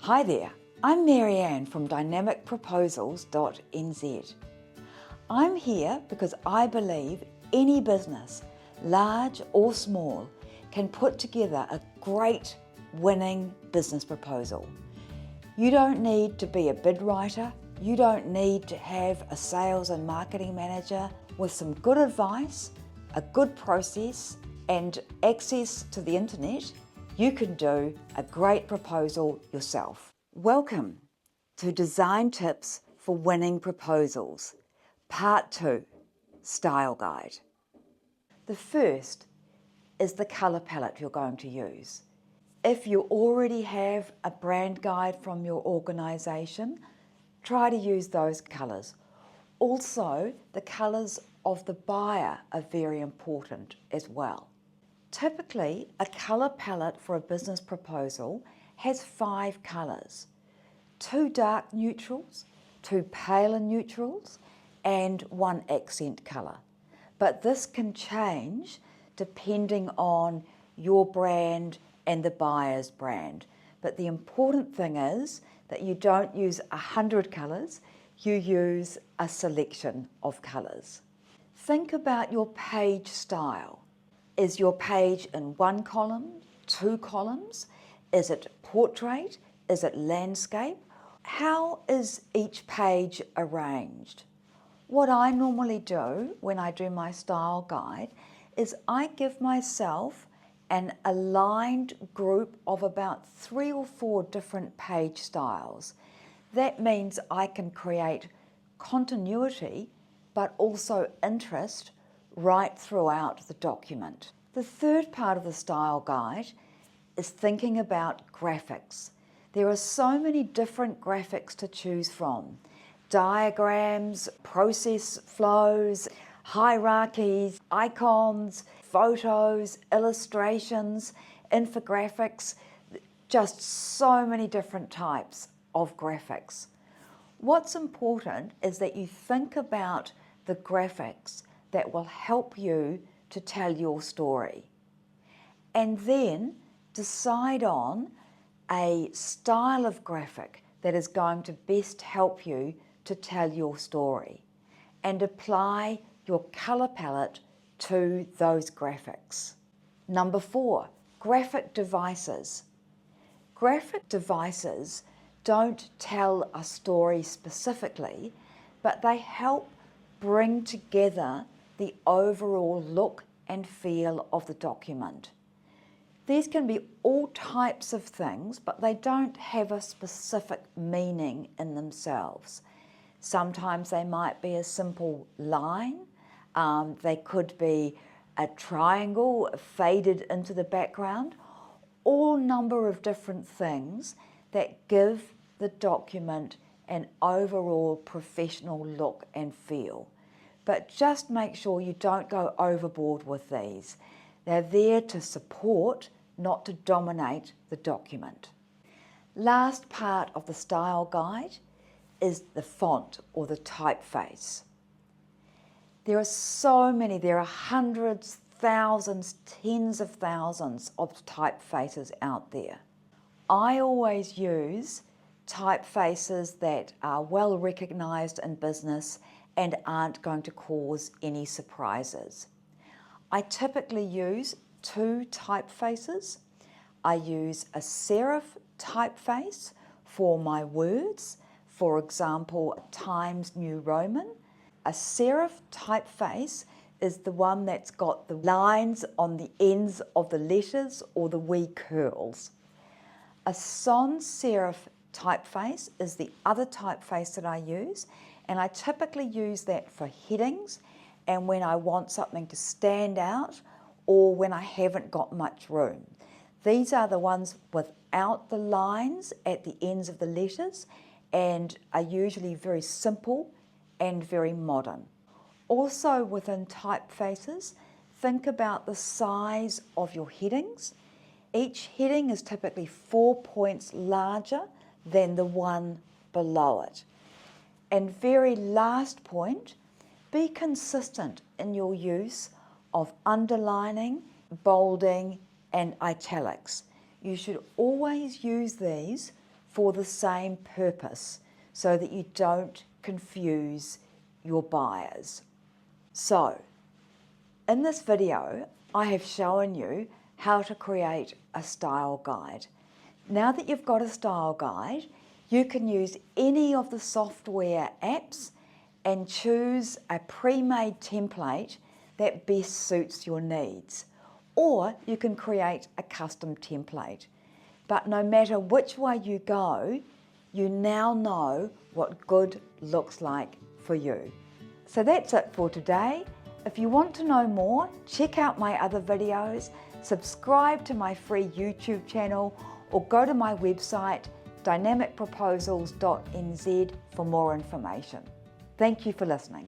Hi there, I'm Marianne from DynamicProposals.nz. I'm here because I believe any business, large or small, can put together a great winning business proposal. You don't need to be a bid writer, you don't need to have a sales and marketing manager. With some good advice, a good process and access to the internet, you can do a great proposal yourself. Welcome to Design Tips for Winning Proposals, Part 2, Style Guide. The first is the colour palette you're going to use. If you already have a brand guide from your organisation, try to use those colours. Also, the colours of the buyer are very important as well. Typically, a colour palette for a business proposal has 5 colours: 2 dark neutrals, 2 paler neutrals, and 1 accent colour. But this can change depending on your brand and the buyer's brand. But the important thing is that you don't use 100 colours, you use a selection of colours. Think about your page style. Is your page in 1 column, 2 columns? Is it portrait? Is it landscape? How is each page arranged? What I normally do when I do my style guide is I give myself an aligned group of about 3 or 4 different page styles. That means I can create continuity but also interest right throughout the document. The third part of the style guide is thinking about graphics. There are so many different graphics to choose from. Diagrams, process flows, hierarchies, icons, photos, illustrations, infographics, just so many different types of graphics. What's important is that you think about the graphics that will help you to tell your story. And then decide on a style of graphic that is going to best help you to tell your story, and apply your colour palette to those graphics. Number 4, graphic devices. Graphic devices don't tell a story specifically, but they help bring together the overall look and feel of the document. These can be all types of things, but they don't have a specific meaning in themselves. Sometimes they might be a simple line, they could be a triangle faded into the background, all number of different things that give the document an overall professional look and feel. But just make sure you don't go overboard with these. They're there to support, not to dominate the document. Last part of the style guide is the font or the typeface. There are so many, there are hundreds, thousands, tens of thousands of typefaces out there. I always use typefaces that are well recognised in business and aren't going to cause any surprises. I typically use 2 typefaces. I use a serif typeface for my words, for example, Times New Roman. A serif typeface is the one that's got the lines on the ends of the letters or the wee curls. A sans serif typeface is the other typeface that I use, and I typically use that for headings and when I want something to stand out or when I haven't got much room. These are the ones without the lines at the ends of the letters and are usually very simple and very modern. Also within typefaces, think about the size of your headings. Each heading is typically 4 points larger than the one below it. And very last point, be consistent in your use of underlining, bolding and italics. You should always use these for the same purpose so that you don't confuse your buyers. So, in this video, I have shown you how to create a style guide. Now that you've got a style guide, you can use any of the software apps and choose a pre-made template that best suits your needs. Or you can create a custom template. But no matter which way you go, you now know what good looks like for you. So that's it for today. If you want to know more, check out my other videos, subscribe to my free YouTube channel, or go to my website, dynamicproposals.nz, for more information. Thank you for listening.